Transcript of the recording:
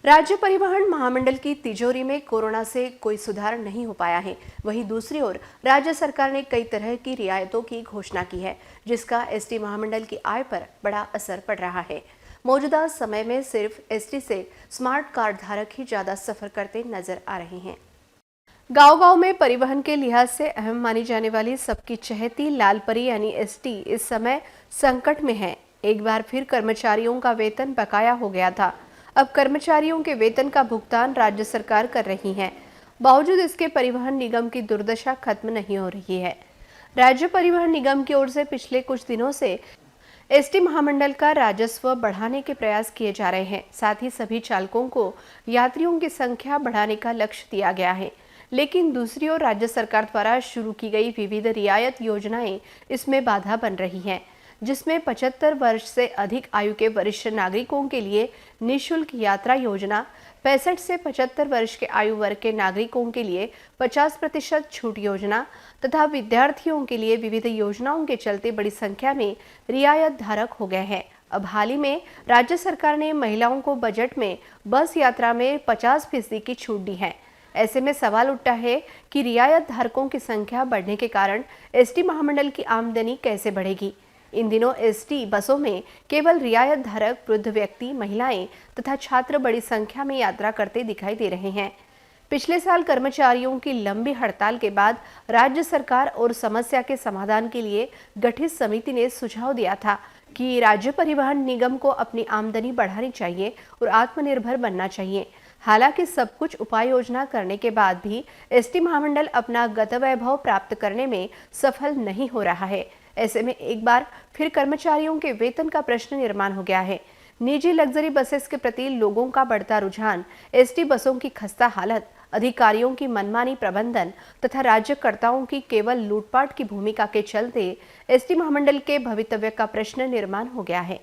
राज्य परिवहन महामंडल की तिजोरी में कोरोना से कोई सुधार नहीं हो पाया है। वहीं दूसरी ओर राज्य सरकार ने कई तरह की रियायतों की घोषणा की है, जिसका एसटी महामंडल की आय पर बड़ा असर पड़ रहा है। मौजूदा समय में सिर्फ एसटी से स्मार्ट कार्ड धारक ही ज्यादा सफर करते नजर आ रहे हैं। गांव-गांव में परिवहन के लिहाज से अहम मानी जाने वाली सबकी चहेती लालपरी यानी एसटी इस समय संकट में है। एक बार फिर कर्मचारियों का वेतन बकाया हो गया था। अब कर्मचारियों के वेतन का भुगतान राज्य सरकार कर रही है। बावजूद इसके परिवहन निगम की दुर्दशा खत्म नहीं हो रही है। राज्य परिवहन निगम की ओर से पिछले कुछ दिनों से एसटी महामंडल का राजस्व बढ़ाने के प्रयास किए जा रहे हैं। साथ ही सभी चालकों को यात्रियों की संख्या बढ़ाने का लक्ष्य दिया गया है। लेकिन दूसरी ओर राज्य सरकार द्वारा शुरू की गई विविध रियायत योजनाएं इसमें बाधा बन रही हैं, जिसमें 75 वर्ष से अधिक आयु के वरिष्ठ नागरिकों के लिए निःशुल्क यात्रा योजना, 65 से 75 वर्ष के आयु वर्ग के नागरिकों के लिए 50% छूट योजना तथा विद्यार्थियों के लिए विविध योजनाओं के चलते बड़ी संख्या में रियायत धारक हो गए हैं। अब हाल ही में राज्य सरकार ने महिलाओं को बजट में बस यात्रा में 50% की छूट दी है। ऐसे में सवाल उठता है कि रियायत धारकों की संख्या बढ़ने के कारण एसटी महामंडल की आमदनी कैसे बढ़ेगी। इन दिनों एसटी बसों में केवल रियायत धारक, वृद्ध व्यक्ति, महिलाएं तथा छात्र बड़ी संख्या में यात्रा करते दिखाई दे रहे हैं। पिछले साल कर्मचारियों की लंबी हड़ताल के बाद राज्य सरकार और समस्या के समाधान के लिए गठित समिति ने सुझाव दिया था कि राज्य परिवहन निगम को अपनी आमदनी बढ़ानी चाहिए और आत्मनिर्भर बनना चाहिए। हालांकि सब कुछ उपाय योजना करने के बाद भी एसटी महामंडल अपना गतवैभव प्राप्त करने में सफल नहीं हो रहा है। ऐसे में एक बार फिर कर्मचारियों के वेतन का प्रश्न निर्माण हो गया है। निजी लग्जरी बसेस के प्रति लोगों का बढ़ता रुझान, एसटी बसों की खस्ता हालत, अधिकारियों की मनमानी प्रबंधन तथा राज्यकर्ताओं की केवल लूटपाट की भूमिका के चलते एसटी महामंडल के भवितव्य का प्रश्न निर्माण हो गया है।